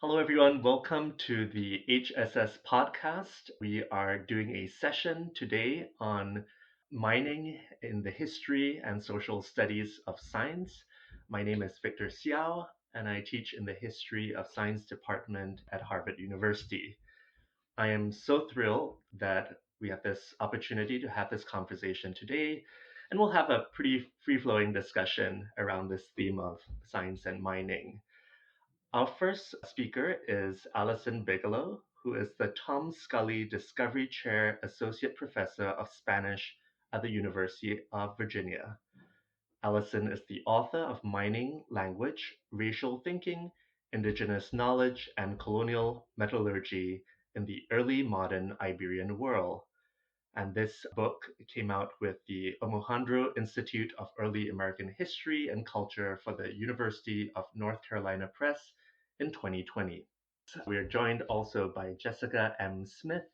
Hello, everyone. Welcome to the HSS podcast. We are doing a session today on mining in the history and social studies of science. My name is Victor Xiao, and I teach in the History of Science department at Harvard University. I am so thrilled that we have this opportunity to have this conversation today, and we'll have a pretty free flowing discussion around this theme of science and mining. Our first speaker is Alison Bigelow, who is the Tom Scully Discovery Chair Associate Professor of Spanish at the University of Virginia. Alison is the author of Mining Language, Racial Thinking, Indigenous Knowledge, and Colonial Metallurgy in the Early Modern Iberian World. And this book came out with the Omohundro Institute of Early American History and Culture for the University of North Carolina Press in 2020. We are joined also by Jessica M. Smith,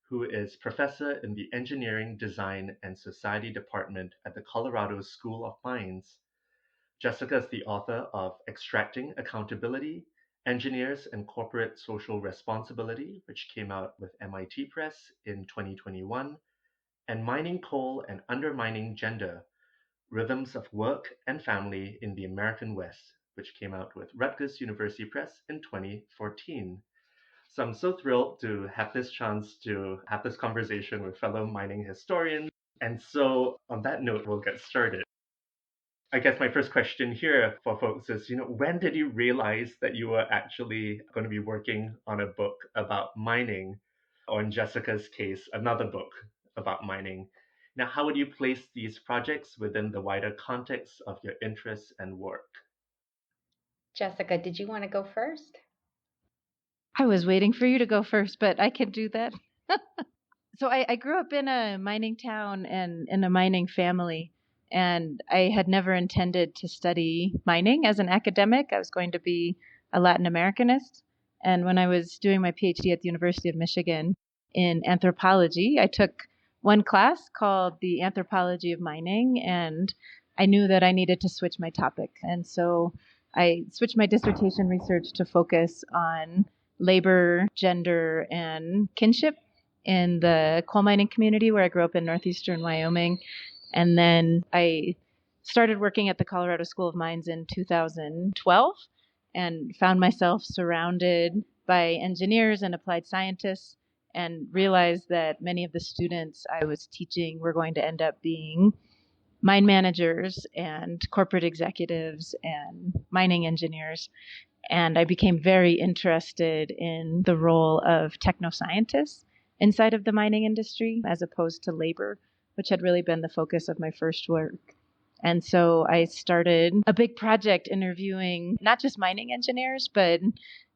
who is professor in the Engineering, Design, and Society Department at the Colorado School of Mines. Jessica is the author of Extracting Accountability, Engineers and Corporate Social Responsibility, which came out with MIT Press in 2021, and Mining Coal and Undermining Gender, Rhythms of Work and Family in the American West, which came out with Rutgers University Press in 2014. So I'm so thrilled to have this chance to have this conversation with fellow mining historians. And so on that note, we'll get started. I guess my first question here for folks is, when did you realize that you were actually going to be working on a book about mining, or in Jessica's case, another book about mining? Now, how would you place these projects within the wider context of your interests and work? Jessica, did you want to go first? I was waiting for you to go first, but I can do that. So I grew up in a mining town and in a mining family, and I had never intended to study mining as an academic. I was going to be a Latin Americanist. And when I was doing my PhD at the University of Michigan in anthropology, I took one class called The Anthropology of Mining, and I knew that I needed to switch my topic. And so I switched my dissertation research to focus on labor, gender, and kinship in the coal mining community where I grew up in northeastern Wyoming. And then I started working at the Colorado School of Mines in 2012 and found myself surrounded by engineers and applied scientists and realized that many of the students I was teaching were going to end up being mine managers and corporate executives and mining engineers. And I became very interested in the role of technoscientists inside of the mining industry as opposed to labor, which had really been the focus of my first work. And so I started a big project interviewing not just mining engineers, but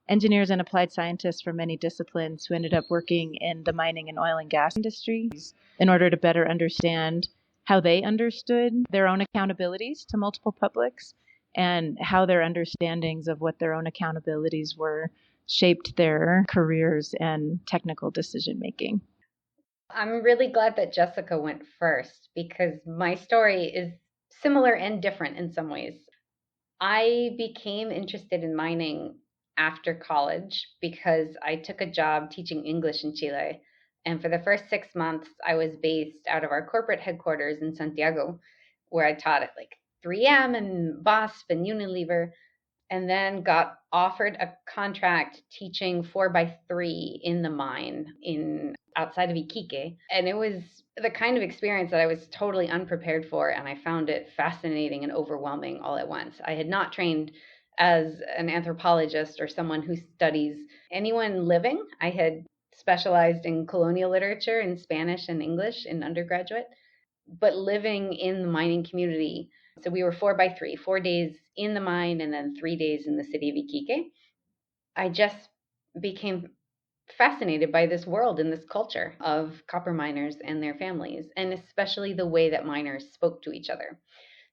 engineers and applied scientists from many disciplines who ended up working in the mining and oil and gas industries in order to better understand how they understood their own accountabilities to multiple publics and how their understandings of what their own accountabilities were shaped their careers and technical decision making. I'm really glad that Jessica went first because my story is similar and different in some ways. I became interested in mining after college because I took a job teaching English in Chile. And for the first 6 months, I was based out of our corporate headquarters in Santiago, where I taught at like 3M and BASF and Unilever, and then got offered a contract teaching 4x3 in the mine in outside of Iquique. And it was the kind of experience that I was totally unprepared for, and I found it fascinating and overwhelming all at once. I had not trained as an anthropologist or someone who studies anyone living. I had specialized in colonial literature in Spanish and English in undergraduate, but living in the mining community. So we were 4x3, 4 days in the mine and then 3 days in the city of Iquique. I just became fascinated by this world and this culture of copper miners and their families, and especially the way that miners spoke to each other.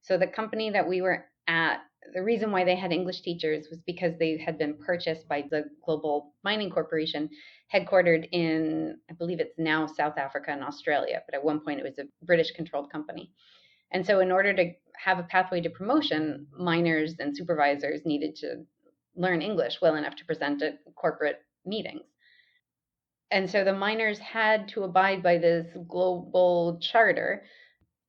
So the company that we were at, the reason why they had English teachers was because they had been purchased by the Global Mining Corporation, headquartered in, I believe it's now South Africa and Australia, but at one point it was a British controlled company. And so in order to have a pathway to promotion, miners and supervisors needed to learn English well enough to present at corporate meetings. And so the miners had to abide by this global charter,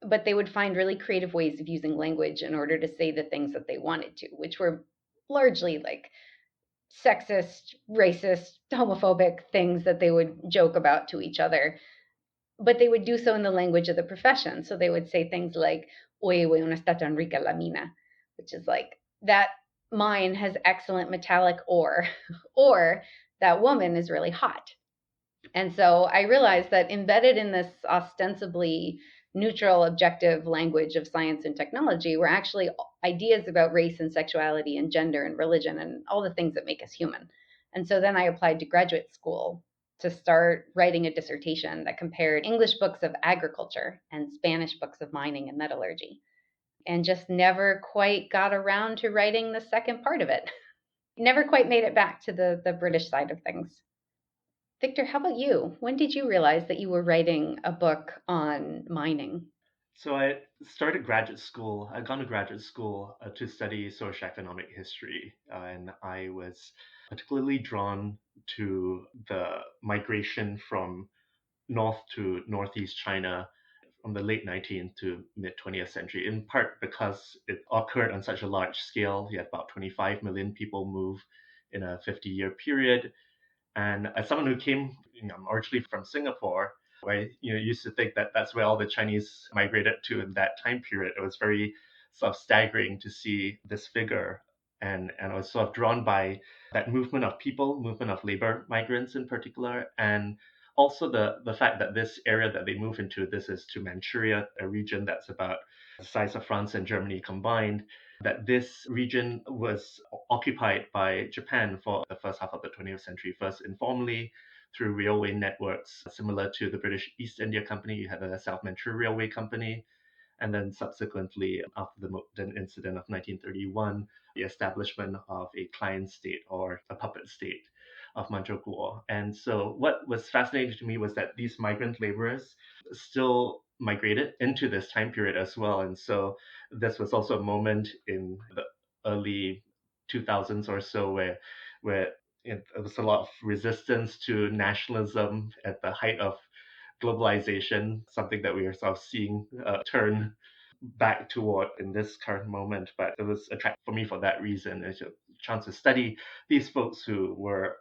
but they would find really creative ways of using language in order to say the things that they wanted to, which were largely like sexist, racist, homophobic things that they would joke about to each other. But they would do so in the language of the profession. So they would say things like, oye, güey, no está tan rica la mina, which is like, that mine has excellent metallic ore, or that woman is really hot. And so I realized that embedded in this ostensibly neutral, objective language of science and technology were actually ideas about race and sexuality and gender and religion and all the things that make us human. And so then I applied to graduate school to start writing a dissertation that compared English books of agriculture and Spanish books of mining and metallurgy, and just never quite got around to writing the second part of it. Never quite made it back to the British side of things. Victor, how about you? When did you realize that you were writing a book on mining? So I started graduate school. I'd gone to graduate school to study socioeconomic history, and I was particularly drawn to the migration from north to northeast China from the late 19th to mid 20th century, in part because it occurred on such a large scale. You had about 25 million people move in a 50-year period. And as someone who came, I'm originally from Singapore, where I used to think that that's where all the Chinese migrated to in that time period. It was very sort of staggering to see this figure, and I was sort of drawn by that movement of people, movement of labor migrants in particular, and also the fact that this area that they move into, this is to Manchuria, a region that's about the size of France and Germany combined, that this region was occupied by Japan for the first half of the 20th century, first informally through railway networks similar to the British East India Company. You had the South Manchuria Railway Company, and then subsequently, after the Mukden incident of 1931, the establishment of a client state or a puppet state of Manchukuo. And so, what was fascinating to me was that these migrant laborers still migrated into this time period as well. And so, this was also a moment in the early 2000s or so where there was a lot of resistance to nationalism at the height of globalization, something that we are sort of seeing turn back toward in this current moment. But it was attractive for me for that reason. It's a chance to study these folks who were,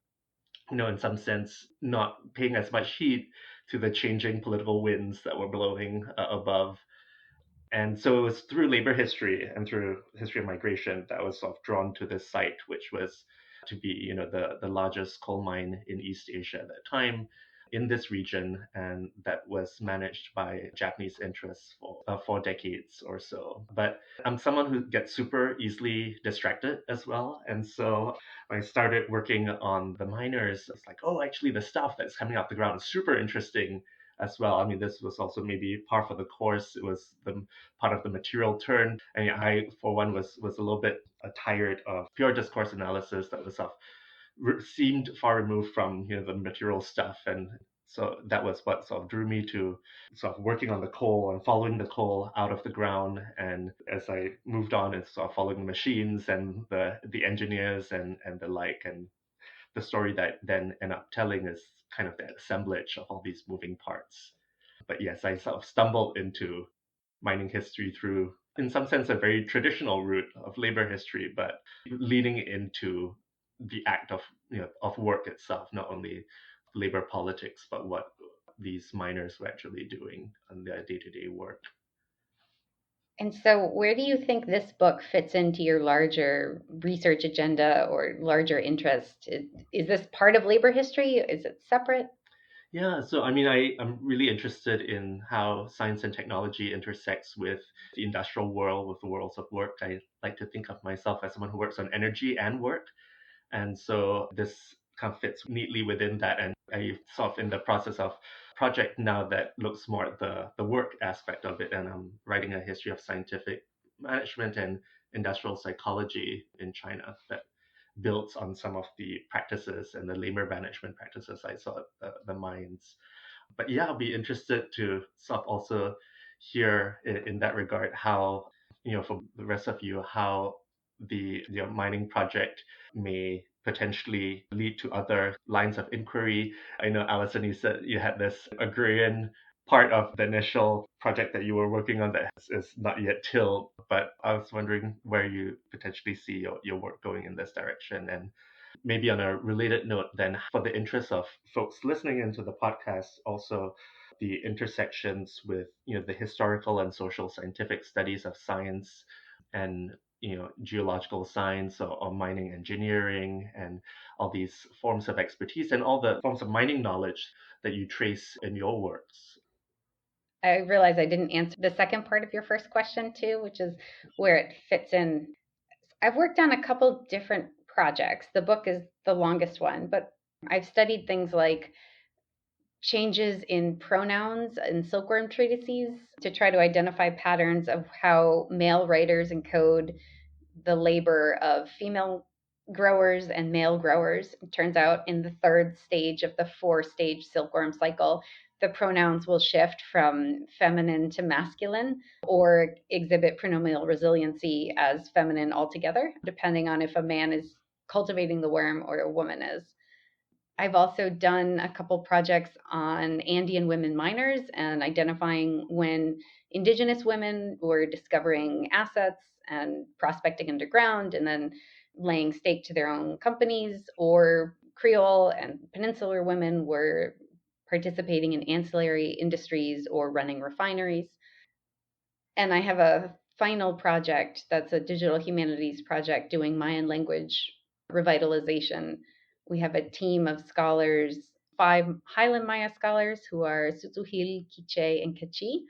in some sense, not paying as much heed to the changing political winds that were blowing above. And so it was through labor history and through history of migration that I was sort of drawn to this site, which was to be, the largest coal mine in East Asia at that time in this region, and that was managed by Japanese interests for decades or so. But I'm someone who gets super easily distracted as well, and so when I started working on the miners, it's like, oh, actually, the stuff that's coming off the ground is super interesting as well. I mean, this was also maybe part of the course. It was the part of the material turn. And I, for one, was a little bit tired of pure discourse analysis that was sort of seemed far removed from the material stuff. And so that was what sort of drew me to sort of working on the coal and following the coal out of the ground. And as I moved on, it's sort of following the machines and the engineers and the like. And the story that then end up telling is kind of the assemblage of all these moving parts. But yes, I sort of stumbled into mining history through, in some sense, a very traditional route of labor history, but leading into the act of work itself, not only labor politics, but what these miners were actually doing on their day-to-day work. And so, where do you think this book fits into your larger research agenda or larger interest? Is this part of labor history? Is it separate? Yeah, so I mean, I'm really interested in how science and technology intersects with the industrial world, with the worlds of work. I like to think of myself as someone who works on energy and work. And so this kind of fits neatly within that. And I'm sort of in the process of project now that looks more at the work aspect of it. And I'm writing a history of scientific management and industrial psychology in China that builds on some of the practices and the labor management practices I saw at the mines. But yeah, I'll be interested to sort of also hear in that regard how, for the rest of you, how your mining project may potentially lead to other lines of inquiry. I know, Alison, you said you had this agrarian part of the initial project that you were working on that is not yet tilled, but I was wondering where you potentially see your work going in this direction. And maybe on a related note, then, for the interest of folks listening into the podcast, also the intersections with the historical and social scientific studies of science and geological science or mining engineering and all these forms of expertise and all the forms of mining knowledge that you trace in your works. I realize I didn't answer the second part of your first question too, which is where it fits in. I've worked on a couple different projects. The book is the longest one, but I've studied things like changes in pronouns in silkworm treatises to try to identify patterns of how male writers encode the labor of female growers and male growers. It turns out in the third stage of the 4-stage silkworm cycle, the pronouns will shift from feminine to masculine or exhibit pronominal resiliency as feminine altogether, depending on if a man is cultivating the worm or a woman is. I've also done a couple projects on Andean women miners and identifying when indigenous women were discovering assets and prospecting underground and then laying stake to their own companies, or Creole and peninsular women were participating in ancillary industries or running refineries. And I have a final project that's a digital humanities project doing Mayan language revitalization. We have a team of scholars, 5 Highland Maya scholars who are Tzutujil, Quiche, and Kachi,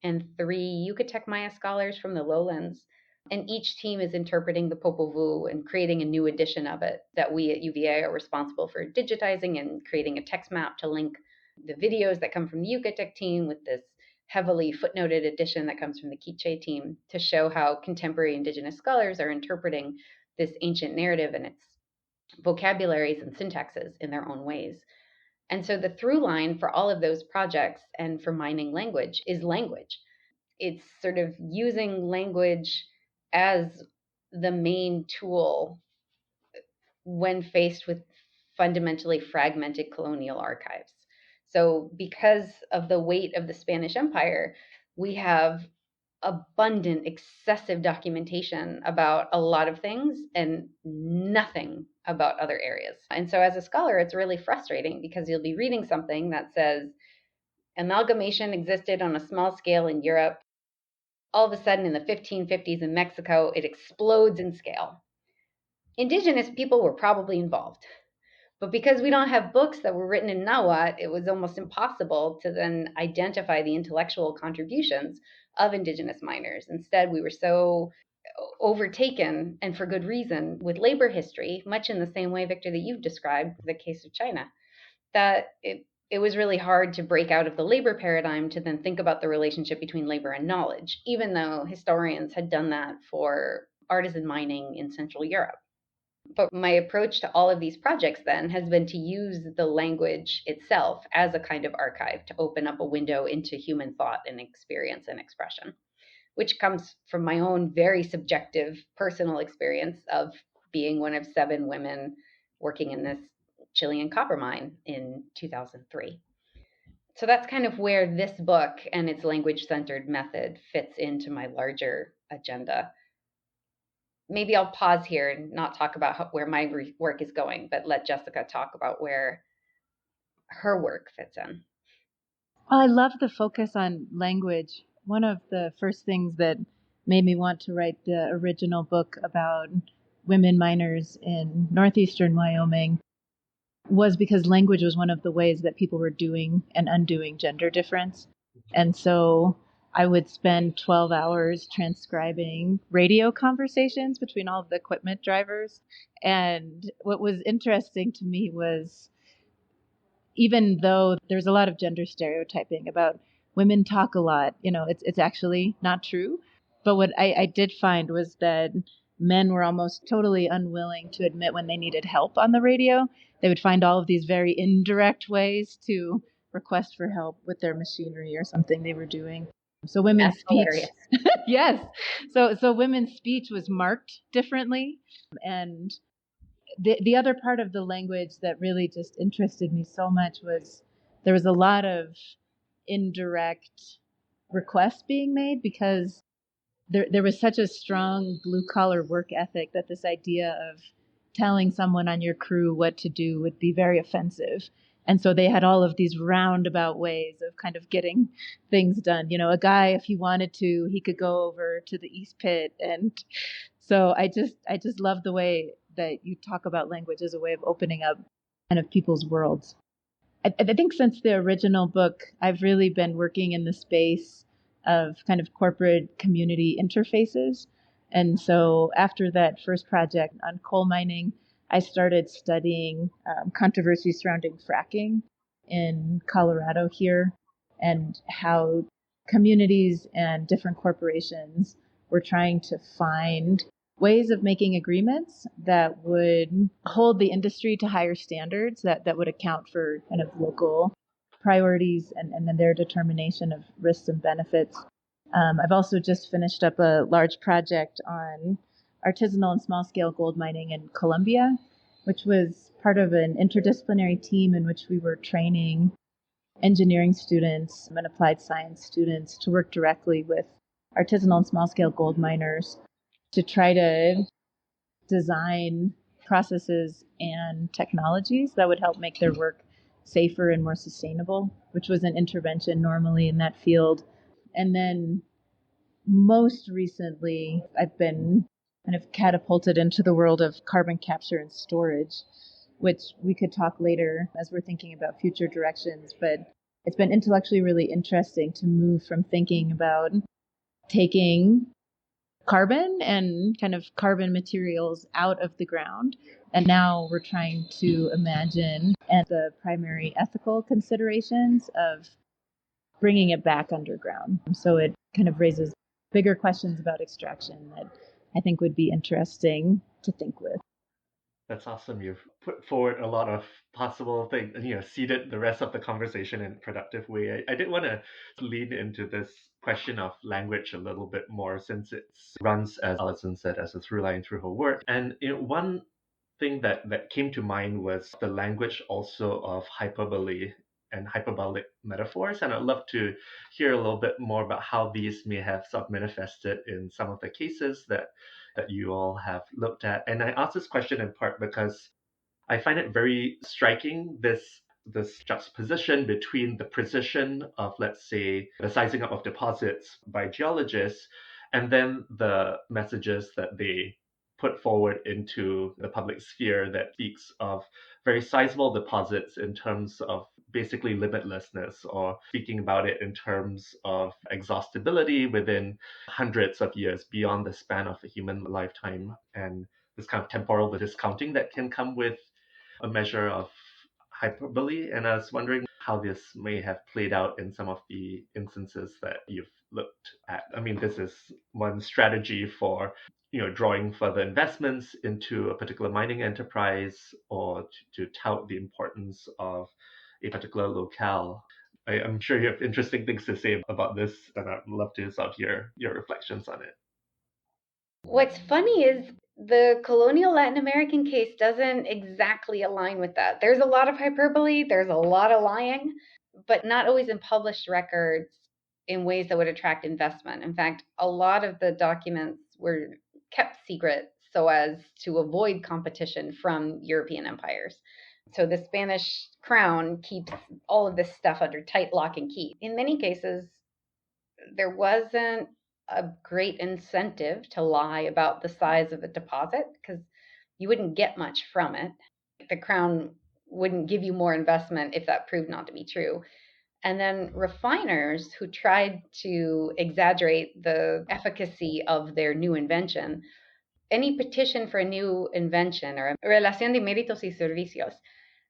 and 3 Yucatec Maya scholars from the lowlands. And each team is interpreting the Popol Vuh and creating a new edition of it that we at UVA are responsible for digitizing and creating a text map to link the videos that come from the Yucatec team with this heavily footnoted edition that comes from the Quiche team to show how contemporary indigenous scholars are interpreting this ancient narrative and its vocabularies and syntaxes in their own ways. And so the through line for all of those projects and for mining language is language. It's sort of using language as the main tool when faced with fundamentally fragmented colonial archives. So because of the weight of the Spanish Empire, we have abundant, excessive documentation about a lot of things and nothing about other areas. And so as a scholar, it's really frustrating because you'll be reading something that says amalgamation existed on a small scale in Europe. All of a sudden in the 1550s in Mexico, it explodes in scale. Indigenous people were probably involved. But because we don't have books that were written in Nahuatl, it was almost impossible to then identify the intellectual contributions of indigenous miners. Instead, we were so overtaken, and for good reason, with labor history, much in the same way, Victor, that you've described the case of China, that it was really hard to break out of the labor paradigm to then think about the relationship between labor and knowledge, even though historians had done that for artisan mining in Central Europe. But my approach to all of these projects then has been to use the language itself as a kind of archive to open up a window into human thought and experience and expression, which comes from my own very subjective personal experience of being one of 7 women working in this Chilean copper mine in 2003. So that's kind of where this book and its language-centered method fits into my larger agenda. Maybe I'll pause here and not talk about where my work is going, but let Jessica talk about where her work fits in. Well, I love the focus on language. One of the first things that made me want to write the original book about women miners in northeastern Wyoming was because language was one of the ways that people were doing and undoing gender difference. And so I would spend 12 hours transcribing radio conversations between all of the equipment drivers. And what was interesting to me was, even though there's a lot of gender stereotyping about women talk a lot, it's actually not true. But what I did find was that men were almost totally unwilling to admit when they needed help on the radio. They would find all of these very indirect ways to request for help with their machinery or something they were doing. So women's That's speech, hilarious. yes. So women's speech was marked differently. And the other part of the language that really just interested me so much was there was a lot of indirect requests being made because there was such a strong blue collar work ethic that this idea of telling someone on your crew what to do would be very offensive. And so they had all of these roundabout ways of kind of getting things done. You know, a guy, if he wanted to, he could go over to the East Pit. And so I just love the way that you talk about language as a way of opening up kind of people's worlds. I think since the original book, I've really been working in the space of kind of corporate community interfaces. And so after that first project on coal mining, I started studying controversies surrounding fracking in Colorado here and how communities and different corporations were trying to find ways of making agreements that would hold the industry to higher standards that would account for kind of local priorities and then their determination of risks and benefits. I've also just finished up a large project on artisanal and small scale gold mining in Colombia, which was part of an interdisciplinary team in which we were training engineering students and applied science students to work directly with artisanal and small scale gold miners to try to design processes and technologies that would help make their work safer and more sustainable, which was an intervention normally in that field. And then most recently, I've been kind of catapulted into the world of carbon capture and storage, which we could talk later as we're thinking about future directions. But it's been intellectually really interesting to move from thinking about taking carbon and kind of carbon materials out of the ground. And now we're trying to imagine and the primary ethical considerations of bringing it back underground. So it kind of raises bigger questions about extraction that I think would be interesting to think with. That's awesome. You've put forward a lot of possible things, and seeded the rest of the conversation in a productive way. I did want to lean into this question of language a little bit more since it runs, as Alison said, as a through line through her work. And one thing that came to mind was the language also of hyperbole and hyperbolic metaphors. And I'd love to hear a little bit more about how these may have sort of manifested in some of the cases that you all have looked at. And I ask this question in part because I find it very striking, this juxtaposition between the precision of, let's say, the sizing up of deposits by geologists, and then the messages that they put forward into the public sphere that speaks of very sizable deposits in terms of basically limitlessness, or speaking about it in terms of exhaustibility within hundreds of years beyond the span of a human lifetime, and this kind of temporal discounting that can come with a measure of hyperbole. And I was wondering how this may have played out in some of the instances that you've looked at. I mean, this is one strategy for drawing further investments into a particular mining enterprise, or to tout the importance of a particular locale. I'm sure you have interesting things to say about this, and I'd love to sort of hear your reflections on it. What's funny is the colonial Latin American case doesn't exactly align with that. There's a lot of hyperbole, there's a lot of lying, but not always in published records in ways that would attract investment. In fact, a lot of the documents were kept secret so as to avoid competition from European empires. So the Spanish crown keeps all of this stuff under tight lock and key. In many cases, there wasn't a great incentive to lie about the size of a deposit because you wouldn't get much from it. The crown wouldn't give you more investment if that proved not to be true. And then refiners who tried to exaggerate the efficacy of their new invention, any petition for a new invention or a relación de méritos y servicios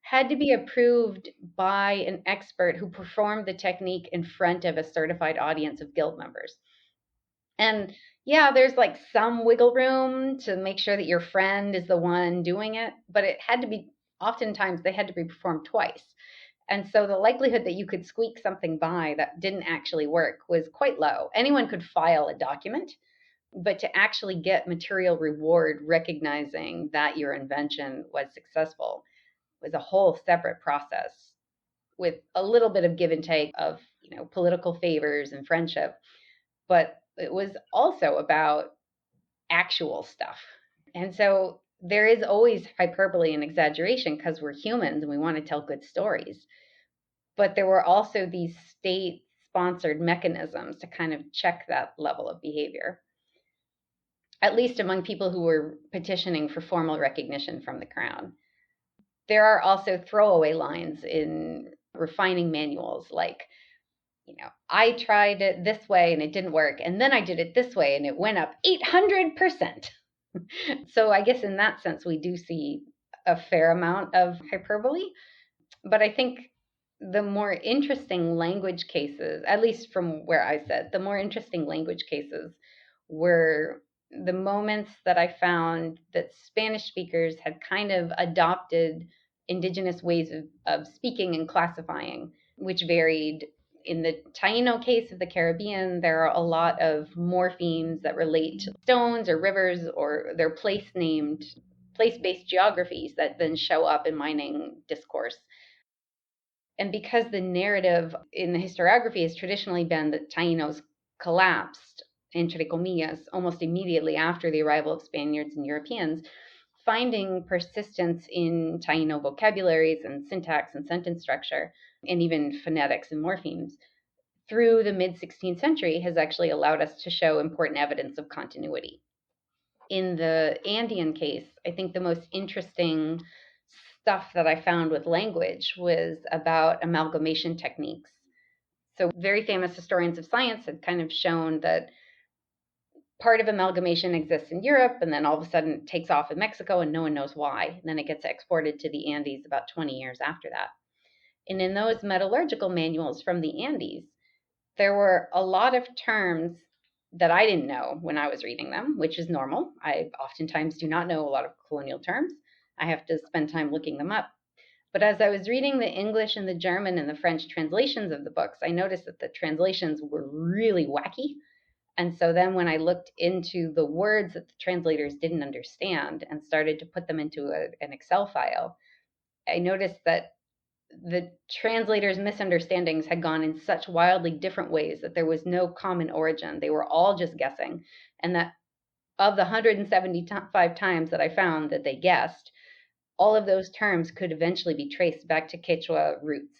had to be approved by an expert who performed the technique in front of a certified audience of guild members. And yeah, there's like some wiggle room to make sure that your friend is the one doing it, but it had to be, oftentimes they had to be performed twice. And so the likelihood that you could squeak something by that didn't actually work was quite low. Anyone could file a document, but to actually get material reward recognizing that your invention was successful was a whole separate process with a little bit of give and take of, political favors and friendship. But it was also about actual stuff. And so there is always hyperbole and exaggeration because we're humans and we want to tell good stories. But there were also these state sponsored mechanisms to kind of check that level of behavior, at least among people who were petitioning for formal recognition from the crown. There are also throwaway lines in refining manuals like, I tried it this way and it didn't work, and then I did it this way and it went up 800%. So I guess in that sense, we do see a fair amount of hyperbole. But I think the more interesting language cases, at least from where I sit, the more interesting language cases were the moments that I found that Spanish speakers had kind of adopted indigenous ways of speaking and classifying, which varied. In the Taino case of the Caribbean, there are a lot of morphemes that relate to stones or rivers, or they're place-based geographies that then show up in mining discourse. And because the narrative in the historiography has traditionally been that Tainos collapsed, entre comillas, almost immediately after the arrival of Spaniards and Europeans, finding persistence in Taino vocabularies and syntax and sentence structure, and even phonetics and morphemes, through the mid-16th century has actually allowed us to show important evidence of continuity. In the Andean case, I think the most interesting stuff that I found with language was about amalgamation techniques. So very famous historians of science had kind of shown that part of amalgamation exists in Europe, and then all of a sudden it takes off in Mexico and no one knows why. And then it gets exported to the Andes about 20 years after that. And in those metallurgical manuals from the Andes, there were a lot of terms that I didn't know when I was reading them, which is normal. I oftentimes do not know a lot of colonial terms. I have to spend time looking them up. But as I was reading the English and the German and the French translations of the books, I noticed that the translations were really wacky. And so then when I looked into the words that the translators didn't understand and started to put them into an Excel file, I noticed that the translators' misunderstandings had gone in such wildly different ways that there was no common origin. They were all just guessing. And that of the 175 times that I found that they guessed, all of those terms could eventually be traced back to Quechua roots.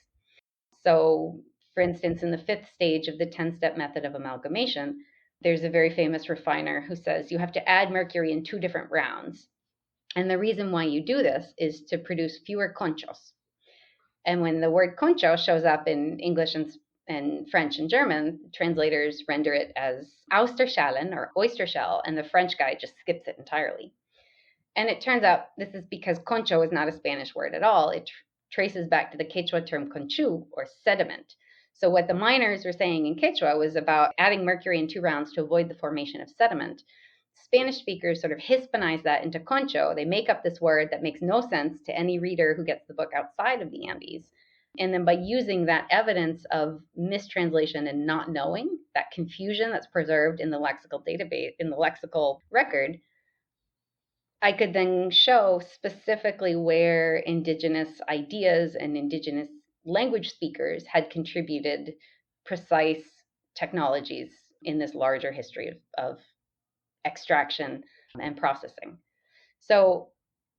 So, for instance, in the fifth stage of the 10-step method of amalgamation, there's a very famous refiner who says you have to add mercury in 2 different rounds. And the reason why you do this is to produce fewer conchos. And when the word concho shows up in English and French and German, translators render it as Austerschalen or oyster shell, and the French guy just skips it entirely. And it turns out this is because concho is not a Spanish word at all. It traces back to the Quechua term conchu, or sediment. So what the miners were saying in Quechua was about adding mercury in 2 rounds to avoid the formation of sediment. Spanish speakers sort of Hispanize that into concho. They make up this word that makes no sense to any reader who gets the book outside of the Andes. And then by using that evidence of mistranslation and not knowing, that confusion that's preserved in the lexical database, in the lexical record, I could then show specifically where indigenous ideas and indigenous language speakers had contributed precise technologies in this larger history of extraction and processing. So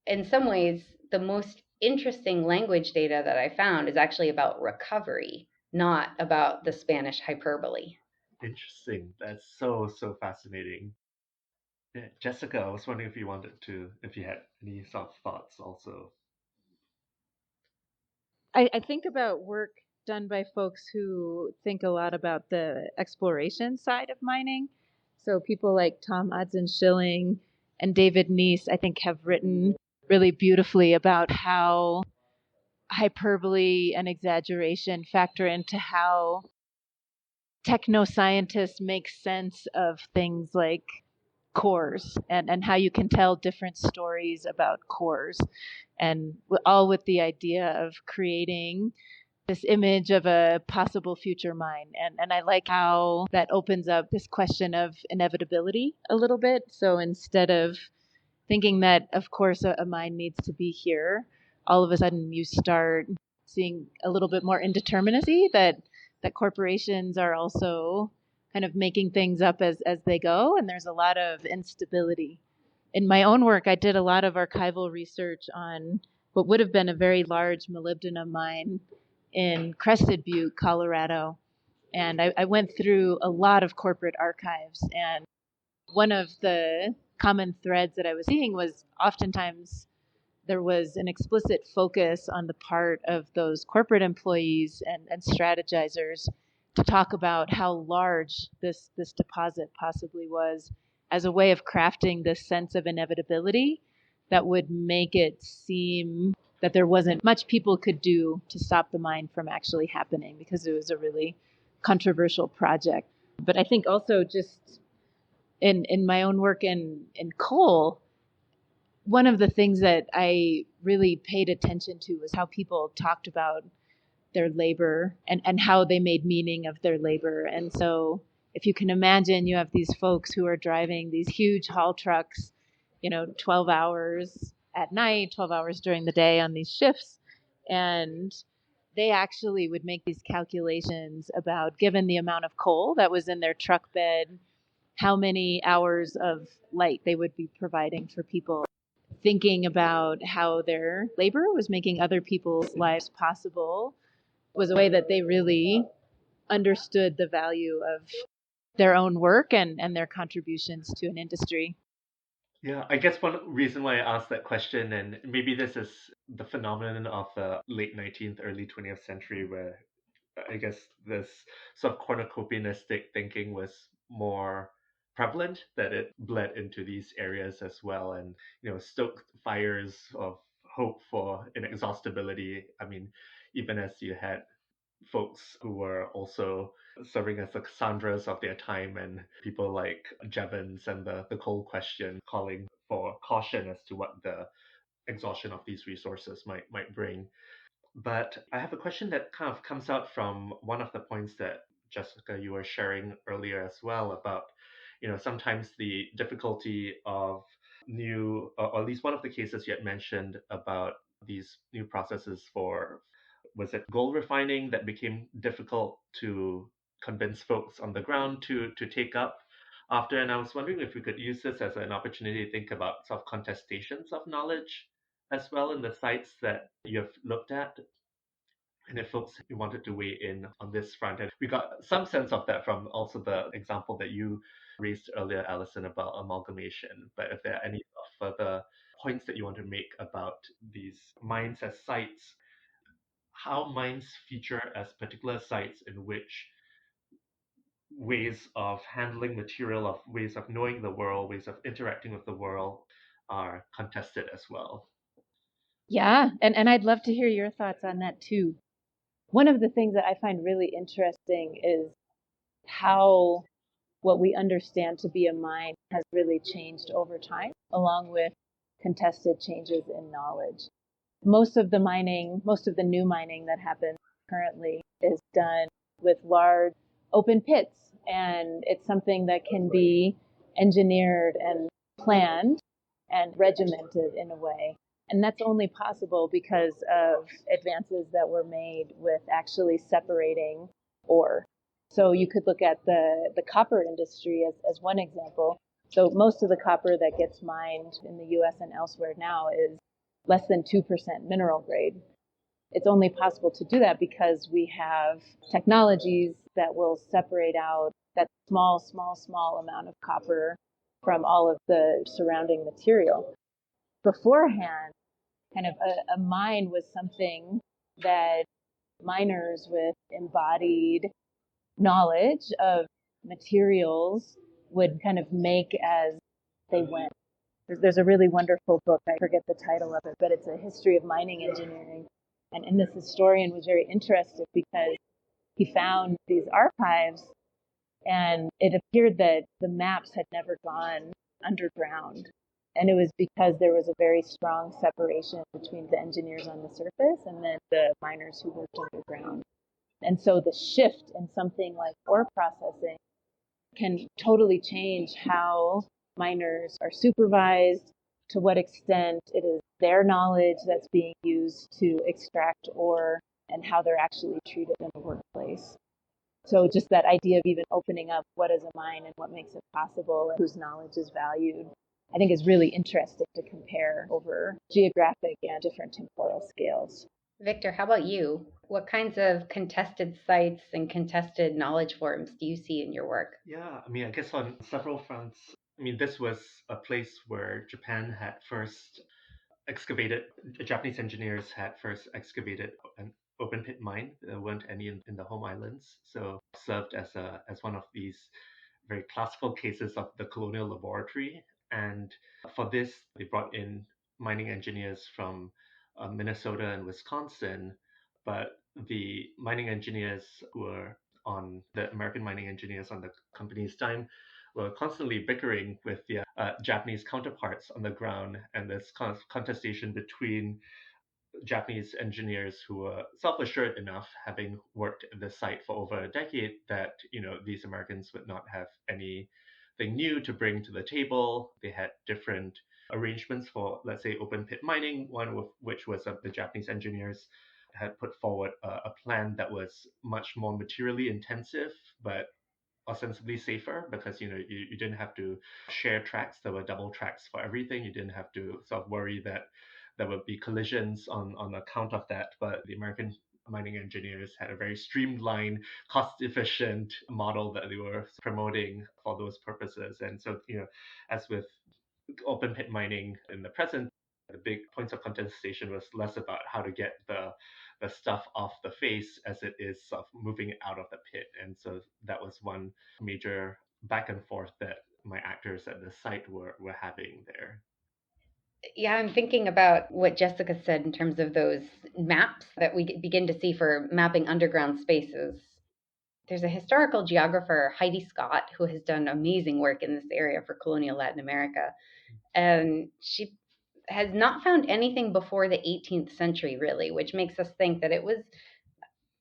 in some ways, the most interesting language data that I found is actually about recovery, not about the Spanish hyperbole. Interesting. That's so, so fascinating. Yeah, Jessica, I was wondering if you had any soft thoughts also. I think about work done by folks who think a lot about the exploration side of mining. So people like Tom Adson-Schilling and David Neese, I think, have written really beautifully about how hyperbole and exaggeration factor into how technoscientists make sense of things like cores and how you can tell different stories about cores, and all with the idea of creating this image of a possible future mine. And I like how that opens up this question of inevitability a little bit. So instead of thinking that, of course, a mine needs to be here, all of a sudden you start seeing a little bit more indeterminacy, that corporations are also kind of making things up as they go, and there's a lot of instability. In my own work, I did a lot of archival research on what would have been a very large molybdenum mine in Crested Butte, Colorado. And I went through a lot of corporate archives. And one of the common threads that I was seeing was oftentimes there was an explicit focus on the part of those corporate employees and strategizers to talk about how large this deposit possibly was as a way of crafting this sense of inevitability that would make it seem that there wasn't much people could do to stop the mine from actually happening because it was a really controversial project. But I think also just in my own work in coal, one of the things that I really paid attention to was how people talked about their labor and how they made meaning of their labor. And so if you can imagine, you have these folks who are driving these huge haul trucks, 12 hours at night, 12 hours during the day on these shifts. And they actually would make these calculations about, given the amount of coal that was in their truck bed, how many hours of light they would be providing for people. Thinking about how their labor was making other people's lives possible was a way that they really understood the value of their own work and their contributions to an industry. Yeah, I guess one reason why I asked that question, and maybe this is the phenomenon of the late 19th, early 20th century, where I guess this sort of cornucopianistic thinking was more prevalent, that it bled into these areas as well, and stoked fires of hope for inexhaustibility. I mean, even as you had folks who were also serving as the Cassandras of their time, and people like Jevons and the coal question calling for caution as to what the exhaustion of these resources might bring. But I have a question that kind of comes out from one of the points that Jessica, you were sharing earlier as well about, sometimes the difficulty of new, or at least one of the cases you had mentioned about these new processes for, was it gold refining, that became difficult to convince folks on the ground to take up after. And I was wondering if we could use this as an opportunity to think about sort of contestations of knowledge as well in the sites that you have looked at. And if folks wanted to weigh in on this front, and we got some sense of that from also the example that you raised earlier, Alison, about amalgamation. But if there are any further points that you want to make about these mines as sites, how mines feature as particular sites in which ways of handling material, of ways of knowing the world, ways of interacting with the world are contested as well. Yeah, and I'd love to hear your thoughts on that too. One of the things that I find really interesting is how what we understand to be a mine has really changed over time, along with contested changes in knowledge. Most of the new mining that happens currently is done with large open pits, and it's something that can be engineered and planned and regimented in a way. And that's only possible because of advances that were made with actually separating ore. So you could look at the copper industry as one example. So most of the copper that gets mined in the US and elsewhere now is less than 2% mineral grade. It's only possible to do that because we have technologies that will separate out that small amount of copper from all of the surrounding material. Beforehand, kind of a mine was something that miners with embodied knowledge of materials would kind of make as they went. There's a really wonderful book, I forget the title of it, but it's a history of mining engineering. And this historian was very interested because he found these archives, and it appeared that the maps had never gone underground. And it was because there was a very strong separation between the engineers on the surface and then the miners who worked underground. And so the shift in something like ore processing can totally change how miners are supervised, to what extent it is their knowledge that's being used to extract ore, and how they're actually treated in the workplace. So just that idea of even opening up what is a mine and what makes it possible and whose knowledge is valued, I think is really interesting to compare over geographic and different temporal scales. Victor, how about you? What kinds of contested sites and contested knowledge forms do you see in your work? Yeah, I mean, I guess on several fronts. I mean, this was a place where Japan had first excavated, Japanese engineers had first excavated an open pit mine. There weren't any in the home islands, so served as one of these very classical cases of the colonial laboratory. And for this, they brought in mining engineers from Minnesota and Wisconsin, but the mining engineers who were on the American mining engineers on the company's dime were constantly bickering with the Japanese counterparts on the ground, and this contestation between Japanese engineers who were self-assured enough, having worked at the site for over a decade, that these Americans would not have anything new to bring to the table. They had different arrangements for, let's say, open pit mining. One of which was the Japanese engineers had put forward a plan that was much more materially intensive, but ostensibly safer because you didn't have to share tracks. There were double tracks for everything. You didn't have to sort of worry that there would be collisions on account of that. But the American mining engineers had a very streamlined, cost efficient model that they were promoting for those purposes. And so, as with open pit mining in the present, the big points of contestation was less about how to get the stuff off the face as it is sort of moving it out of the pit. And so that was one major back and forth that my actors at the site were having there. Yeah, I'm thinking about what Jessica said in terms of those maps that we begin to see for mapping underground spaces. There's a historical geographer, Heidi Scott, who has done amazing work in this area for colonial Latin America. And she has not found anything before the 18th century, really, which makes us think that it was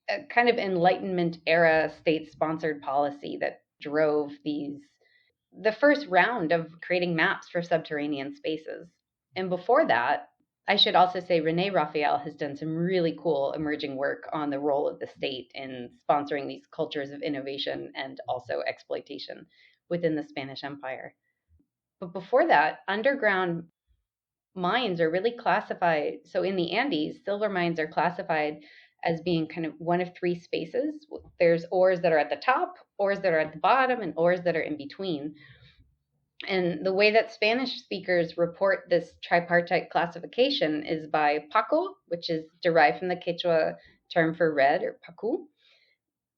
a kind of Enlightenment era state sponsored policy that drove the first round of creating maps for subterranean spaces. And before that, I should also say Rene Raphael has done some really cool emerging work on the role of the state in sponsoring these cultures of innovation and also exploitation within the Spanish Empire. But before that, underground mines are really classified. So in the Andes, silver mines are classified as being kind of one of three spaces. There's ores that are at the top, ores that are at the bottom, and ores that are in between. And the way that Spanish speakers report this tripartite classification is by Paco, which is derived from the Quechua term for red, or Pacu.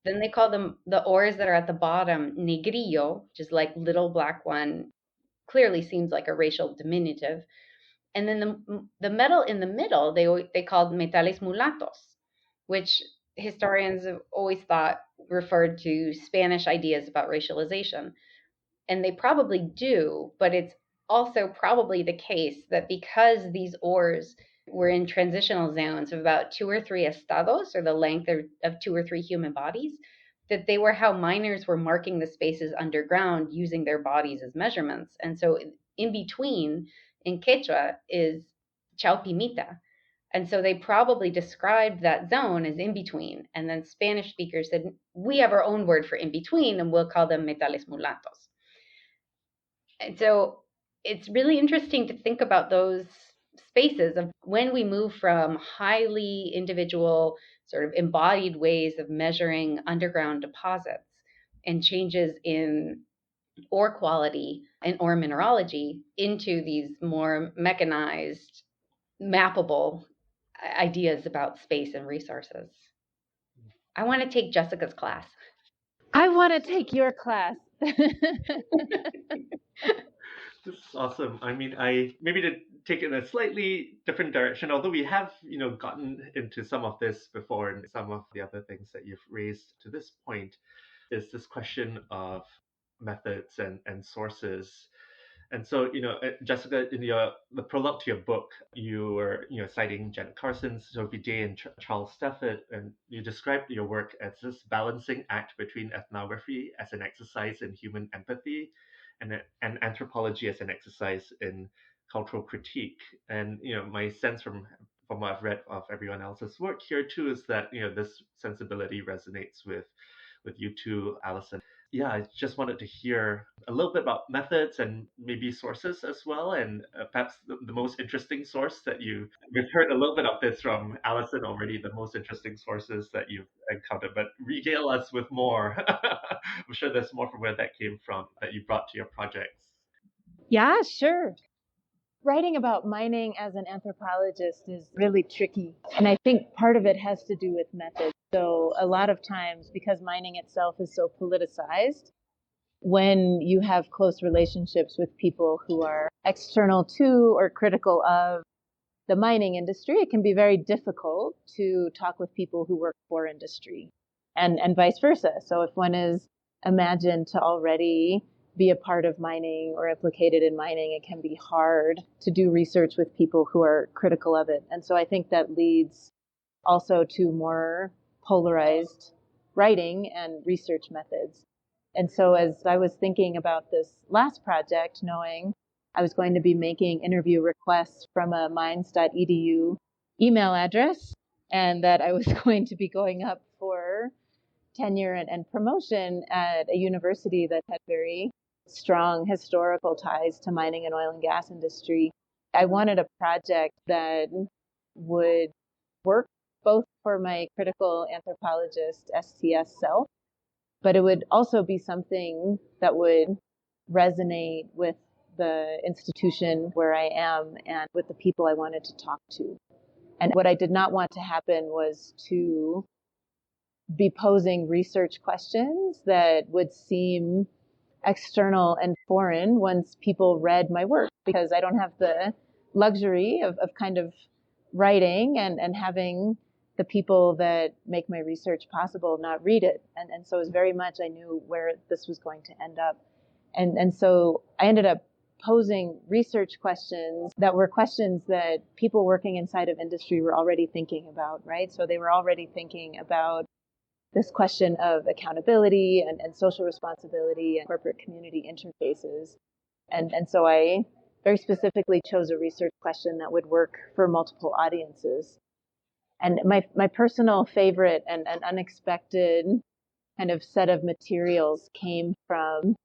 Then they call them the ores that are at the bottom negrillo, which is like little black one, clearly seems like a racial diminutive. And then the metal in the middle, they called metales mulatos, which historians have always thought referred to Spanish ideas about racialization. And they probably do, but it's also probably the case that because these ores were in transitional zones of about 2 or 3 estados, or the length of 2 or 3 human bodies, that they were how miners were marking the spaces underground using their bodies as measurements. And so in between in Quechua is Chaupimita. And so they probably described that zone as in between. And then Spanish speakers said, we have our own word for in between, and we'll call them metales mulatos. And so it's really interesting to think about those spaces of when we move from highly individual, sort of embodied ways of measuring underground deposits and changes in ore quality and ore mineralogy into these more mechanized, mappable ideas about space and resources. I want to take Jessica's class. I want to take your class. This is awesome. I mean, I maybe to take it in a slightly different direction, although we have, gotten into some of this before and some of the other things that you've raised to this point, is this question of methods and sources. And so, Jessica, in the prologue to your book, you were, citing Janet Carson, Sophie Day, and Charles Stafford, and you described your work as this balancing act between ethnography as an exercise in human empathy, and anthropology as an exercise in cultural critique. And my sense from what I've read of everyone else's work here too is that this sensibility resonates with you too, Alison. Yeah, I just wanted to hear a little bit about methods and maybe sources as well, and perhaps the most interesting source that we've heard a little bit of this from Alison already, the most interesting sources that you've encountered, but regale us with more. I'm sure there's more from where that came from that you brought to your projects. Yeah, sure. Writing about mining as an anthropologist is really tricky. And I think part of it has to do with methods. So a lot of times, because mining itself is so politicized, when you have close relationships with people who are external to or critical of the mining industry, it can be very difficult to talk with people who work for industry and vice versa. So if one is imagined to already be a part of mining or implicated in mining, it can be hard to do research with people who are critical of it. And so I think that leads also to more polarized writing and research methods. And so as I was thinking about this last project, knowing I was going to be making interview requests from a mines.edu email address, and that I was going to be going up for tenure and promotion at a university that had very strong historical ties to mining and oil and gas industry, I wanted a project that would work both for my critical anthropologist STS self, but it would also be something that would resonate with the institution where I am and with the people I wanted to talk to. And what I did not want to happen was to be posing research questions that would seem external and foreign once people read my work, because I don't have the luxury of kind of writing and having the people that make my research possible not read it. And so it was very much, I knew where this was going to end up. And so I ended up posing research questions that were questions that people working inside of industry were already thinking about, right? So they were already thinking about this question of accountability and social responsibility and corporate community interfaces. And so I very specifically chose a research question that would work for multiple audiences. And my personal favorite and unexpected kind of set of materials came from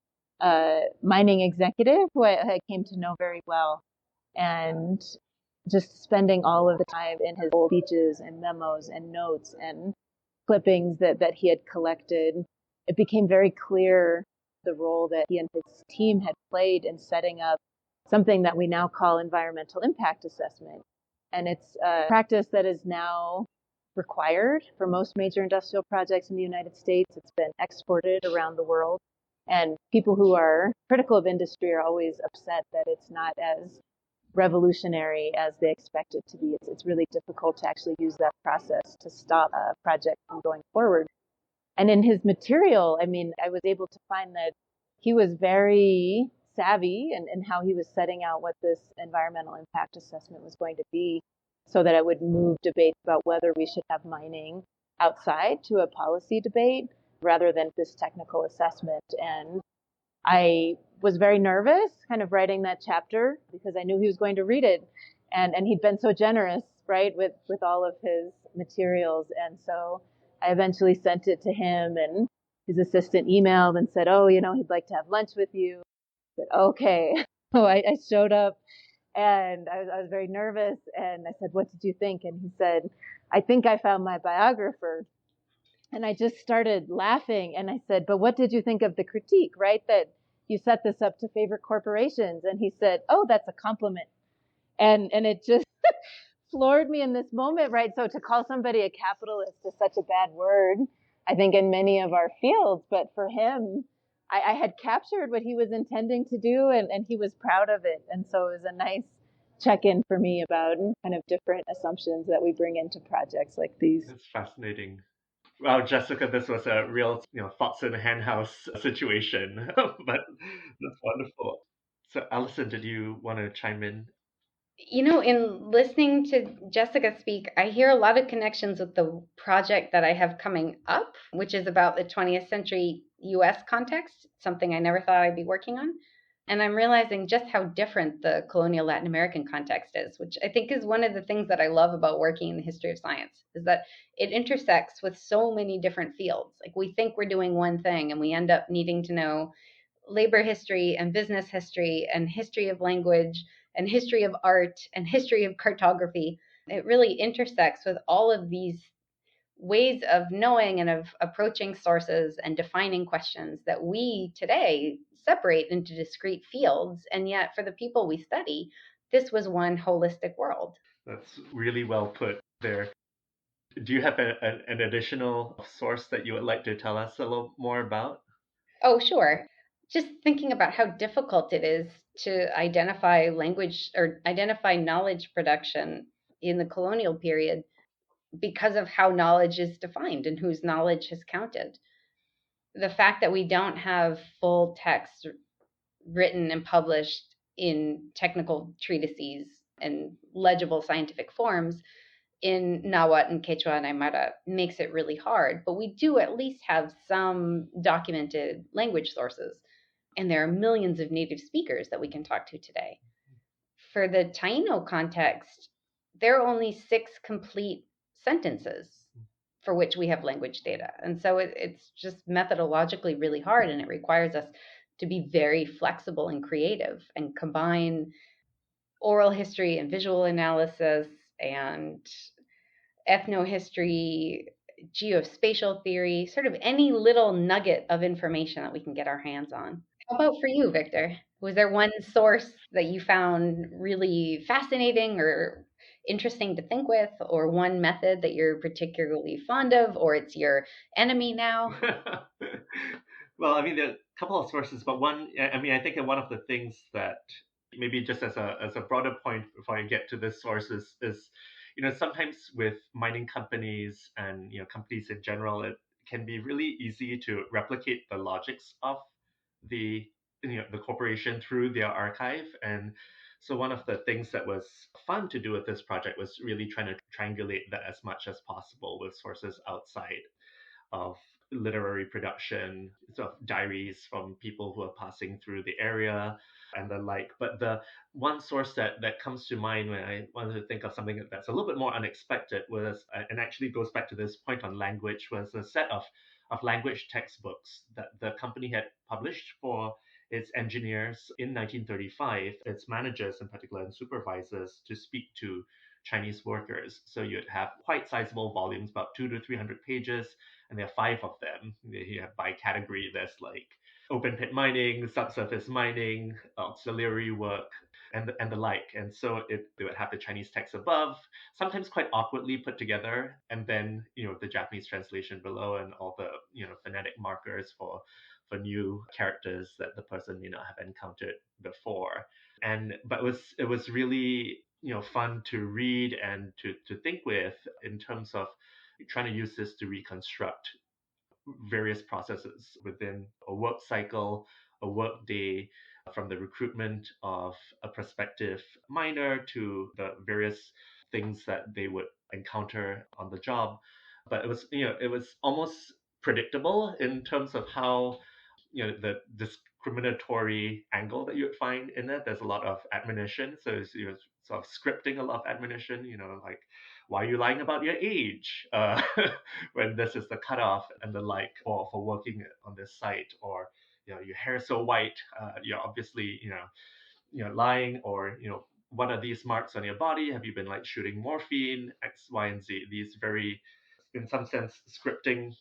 a mining executive who I came to know very well, and just spending all of the time in his old speeches and memos and notes and clippings that he had collected, it became very clear the role that he and his team had played in setting up something that we now call environmental impact assessment. And it's a practice that is now required for most major industrial projects in the United States. It's been exported around the world. And people who are critical of industry are always upset that it's not as revolutionary as they expect it to be. It's really difficult to actually use that process to stop a project from going forward. And in his material, I mean, I was able to find that he was very savvy in how he was setting out what this environmental impact assessment was going to be, so that it would move debates about whether we should have mining outside to a policy debate rather than this technical assessment. And I was very nervous kind of writing that chapter because I knew he was going to read it. And he'd been so generous, right, with all of his materials. And so I eventually sent it to him, and his assistant emailed and said, oh, he'd like to have lunch with you. I said, okay. So I showed up, and I was very nervous. And I said, what did you think? And he said, I think I found my biographer. And I just started laughing, and I said, but what did you think of the critique, right? That you set this up to favor corporations. And he said, oh, that's a compliment. And it just floored me in this moment, right? So to call somebody a capitalist is such a bad word, I think, in many of our fields. But for him, I had captured what he was intending to do, and he was proud of it. And so it was a nice check-in for me about kind of different assumptions that we bring into projects like these. That's fascinating. Wow, Jessica, this was a real, thoughts in a hen house situation, but that's wonderful. So, Alison, did you want to chime in? In listening to Jessica speak, I hear a lot of connections with the project that I have coming up, which is about the 20th century US context, something I never thought I'd be working on. And I'm realizing just how different the colonial Latin American context is, which I think is one of the things that I love about working in the history of science, is that it intersects with so many different fields. Like we think we're doing one thing and we end up needing to know labor history and business history of language and history of art and history of cartography. It really intersects with all of these ways of knowing and of approaching sources and defining questions that we today separate into discrete fields. And yet, for the people we study, this was one holistic world. That's really well put there. Do you have an additional source that you would like to tell us a little more about? Oh, sure. Just thinking about how difficult it is to identify language or identify knowledge production in the colonial period because of how knowledge is defined and whose knowledge has counted. The fact that we don't have full text written and published in technical treatises and legible scientific forms in Nahuatl and Quechua and Aymara makes it really hard. But we do at least have some documented language sources. And there are millions of native speakers that we can talk to today. For the Taino context, there are only 6 complete sentences for which we have language data. And so it's just methodologically really hard, and it requires us to be very flexible and creative and combine oral history and visual analysis and ethnohistory, geospatial theory, sort of any little nugget of information that we can get our hands on. How about for you, Victor? Was there one source that you found really fascinating or interesting to think with, or one method that you're particularly fond of, or it's your enemy now? Well, I mean, there are a couple of sources, but one, I mean, I think one of the things that maybe just as a broader point before I get to this source is sometimes with mining companies and companies in general, it can be really easy to replicate the logics of the the corporation through their archive. And so one of the things that was fun to do with this project was really trying to triangulate that as much as possible with sources outside of literary production, sort of diaries from people who are passing through the area and the like. But the one source that comes to mind when I wanted to think of something that's a little bit more unexpected was, and actually goes back to this point on language, was a set of language textbooks that the company had published for its engineers in 1935, its managers in particular and supervisors to speak to Chinese workers. So you'd have quite sizable volumes, about 200 to 300 pages, and there are 5 of them. You have by category. There's like open pit mining, subsurface mining, auxiliary work, and the like. And so they would have the Chinese text above, sometimes quite awkwardly put together, and then the Japanese translation below, and all the phonetic markers for new characters that the person may not have encountered before. And but it was really fun to read and to think with in terms of trying to use this to reconstruct various processes within a work cycle, a work day, from the recruitment of a prospective miner to the various things that they would encounter on the job. But it was almost predictable in terms of how the discriminatory angle that you would find in it. There's a lot of admonition, so it's sort of scripting a lot of admonition. Like, why are you lying about your age when this is the cutoff and the like for working on this site, or your hair is so white, you're obviously lying, or what are these marks on your body? Have you been like shooting morphine? X, Y, and Z. These very, in some sense, scripting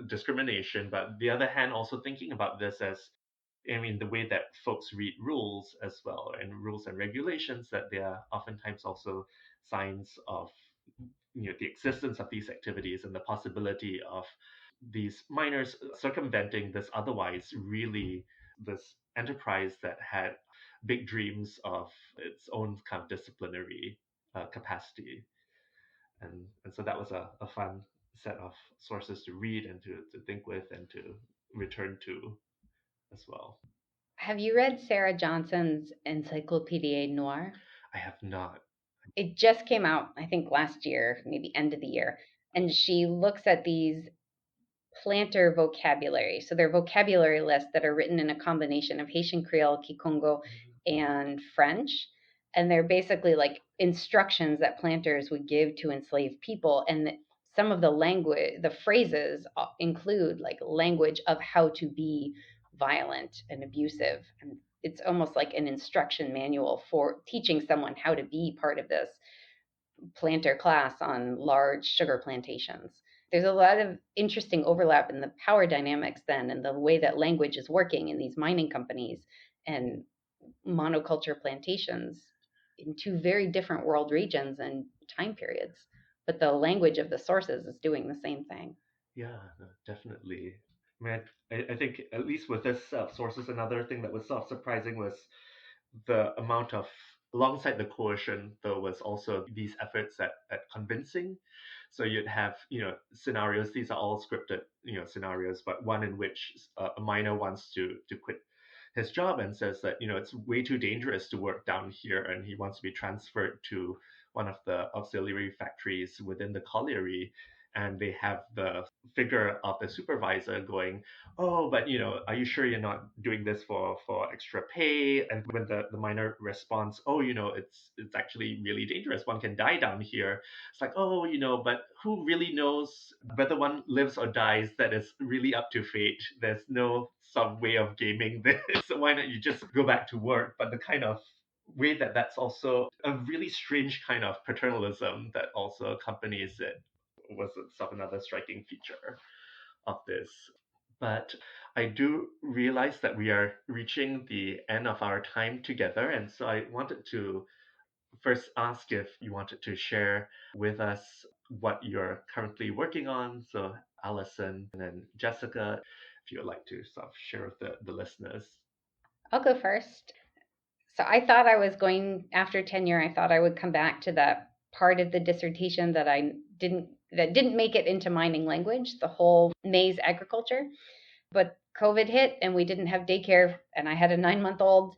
discrimination, but the other hand, also thinking about this as, I mean, the way that folks read rules as well, and rules and regulations, that they are oftentimes also signs of the existence of these activities and the possibility of these miners circumventing this otherwise really this enterprise that had big dreams of its own kind of disciplinary capacity. And so that was a fun set of sources to read and to think with and to return to as well. Have you read Sarah Johnson's Encyclopédie Noire? I have not. It just came out, I think, last year, maybe end of the year. And she looks at these planter vocabulary. So they're vocabulary lists that are written in a combination of Haitian Creole, Kikongo, and French. And they're basically like instructions that planters would give to enslaved people. And some of the language, the phrases include like language of how to be violent and abusive. And it's almost like an instruction manual for teaching someone how to be part of this planter class on large sugar plantations. There's a lot of interesting overlap in the power dynamics then and the way that language is working in these mining companies and monoculture plantations in two very different world regions and time periods. But the language of the sources is doing the same thing. Yeah, no, definitely. I mean, I think at least with this sources, another thing that was sort of surprising was the amount of, alongside the coercion, there was also these efforts at convincing. So you'd have, scenarios, these are all scripted, scenarios, but one in which a miner wants to quit his job and says that, it's way too dangerous to work down here and he wants to be transferred to one of the auxiliary factories within the colliery. And they have the figure of the supervisor going, oh, but are you sure you're not doing this for extra pay? And when the miner responds, oh, it's actually really dangerous, one can die down here. It's like, oh, but who really knows whether one lives or dies? That is really up to fate. There's no some way of gaming this. So why not you just go back to work? But the kind of way that's also a really strange kind of paternalism that also accompanies it was sort of another striking feature of this. But I do realize that we are reaching the end of our time together. And so I wanted to first ask if you wanted to share with us what you're currently working on. So, Allison and then Jessica, if you would like to sort of share with the listeners. I'll go first. So I thought I was going after tenure. I thought I would come back to that part of the dissertation that didn't make it into mining language, the whole maize agriculture. But COVID hit and we didn't have daycare, and I had a 9-month-old.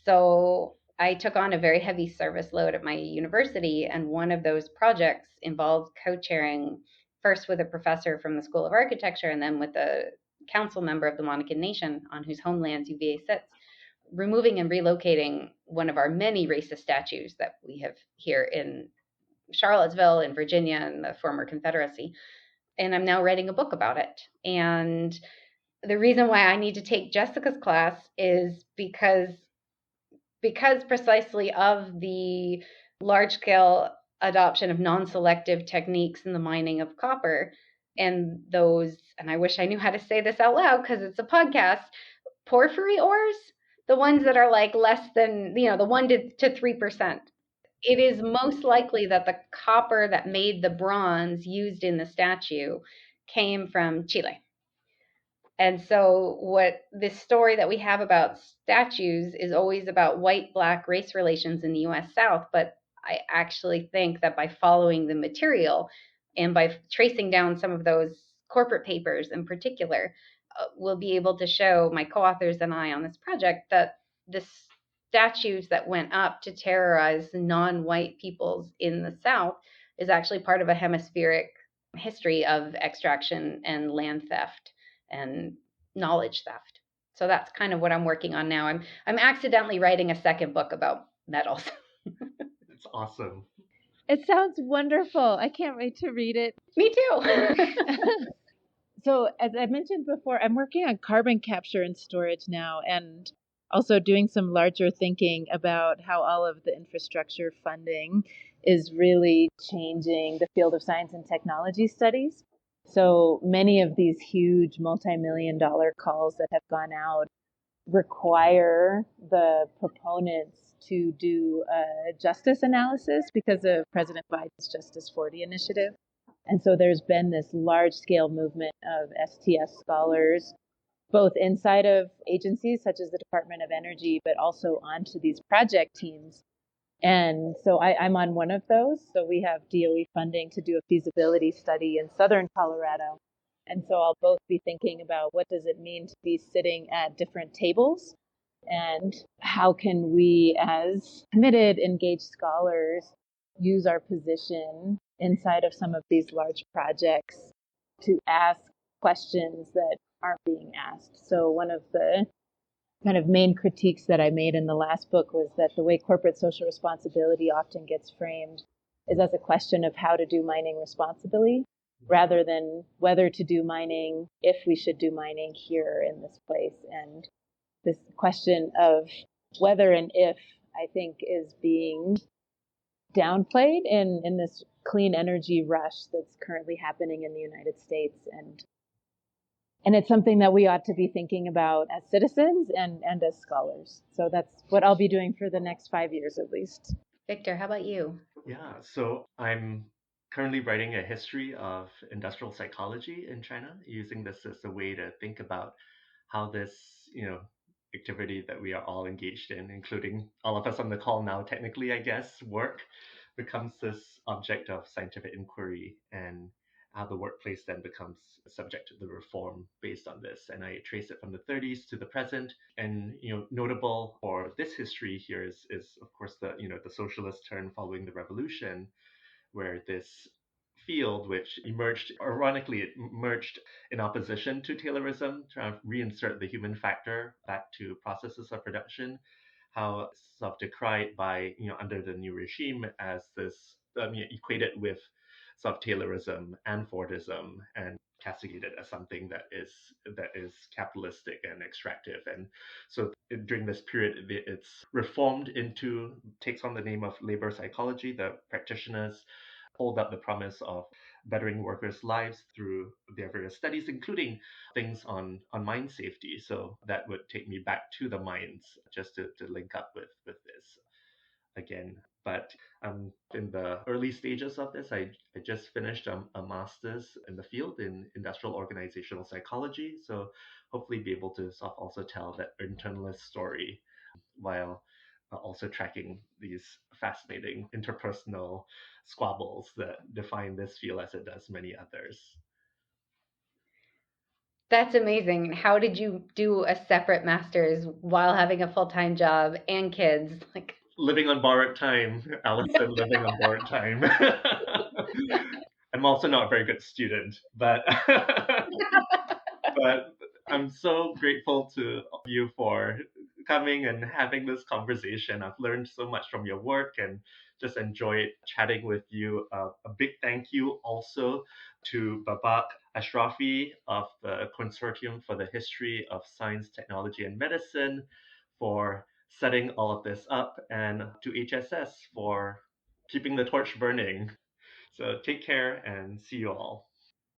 So I took on a very heavy service load at my university. And one of those projects involved co chairing first with a professor from the School of Architecture and then with a council member of the Monacan Nation on whose homelands UVA sits, removing and relocating one of our many racist statues that we have here in Charlottesville, in Virginia, and the former Confederacy. And I'm now writing a book about it. And the reason why I need to take Jessica's class is because precisely of the large scale adoption of non-selective techniques in the mining of copper and those, and I wish I knew how to say this out loud because it's a podcast, porphyry ores, the ones that are like less than, the 1 to 3%. It is most likely that the copper that made the bronze used in the statue came from Chile. And so what this story that we have about statues is always about white-black race relations in the US South, but I actually think that by following the material and by tracing down some of those corporate papers in particular, we'll be able to show my co-authors and I on this project that the statues that went up to terrorize non-white peoples in the South is actually part of a hemispheric history of extraction and land theft and knowledge theft. So that's kind of what I'm working on now. I'm accidentally writing a second book about metals. It's awesome. It sounds wonderful. I can't wait to read it. Me too. So, as I mentioned before, I'm working on carbon capture and storage now, and also doing some larger thinking about how all of the infrastructure funding is really changing the field of science and technology studies. So many of these huge multi-million-dollar calls that have gone out require the proponents to do a justice analysis because of President Biden's Justice 40 initiative. And so there's been this large-scale movement of STS scholars, both inside of agencies such as the Department of Energy, but also onto these project teams. And so I'm on one of those. So we have DOE funding to do a feasibility study in southern Colorado. And so I'll both be thinking about what does it mean to be sitting at different tables And how can we, as committed, engaged scholars, use our position inside of some of these large projects to ask questions that aren't being asked? So one of the kind of main critiques that I made in the last book was that the way corporate social responsibility often gets framed is as a question of how to do mining responsibly rather than whether to do mining, if we should do mining here in this place. And this question of whether and if, I think, is being downplayed in this clean energy rush that's currently happening in the United States. And it's something that we ought to be thinking about as citizens and as scholars. So that's what I'll be doing for the next 5 years at least. Victor, how about you? Yeah, so I'm currently writing a history of industrial psychology in China, using this as a way to think about how this, activity that we are all engaged in, including all of us on the call now, technically, I guess, work, becomes this object of scientific inquiry, and how the workplace then becomes subject to the reform based on this. And I trace it from the 30s to the present. And notable for this history here is of course the socialist turn following the revolution, where this field, which emerged, ironically, it emerged in opposition to Taylorism, trying to reinsert the human factor back to processes of production, how sort of decried by, under the new regime as this, equated with sort of Taylorism and Fordism, and castigated as something that is capitalistic and extractive. And so during this period, it's reformed into, takes on the name of labor psychology. The practitioners hold up the promise of bettering workers' lives through their various studies, including things on mine safety. So that would take me back to the mines, just to link up with this again. But in the early stages of this, I just finished a master's in the field in industrial organizational psychology. So hopefully be able to sort of also tell that internalist story while also tracking these fascinating interpersonal squabbles that define this field as it does many others. That's amazing. How did you do a separate master's while having a full-time job and kids? Like, Living on borrowed time, Allison, living on borrowed time. I'm also not a very good student, but but I'm so grateful to you for coming and having this conversation. I've learned so much from your work and just enjoyed chatting with you. A big thank you also to Babak Ashrafi of the Consortium for the History of Science, Technology, and Medicine for setting all of this up, and to HSS for keeping the torch burning. So take care and see you all.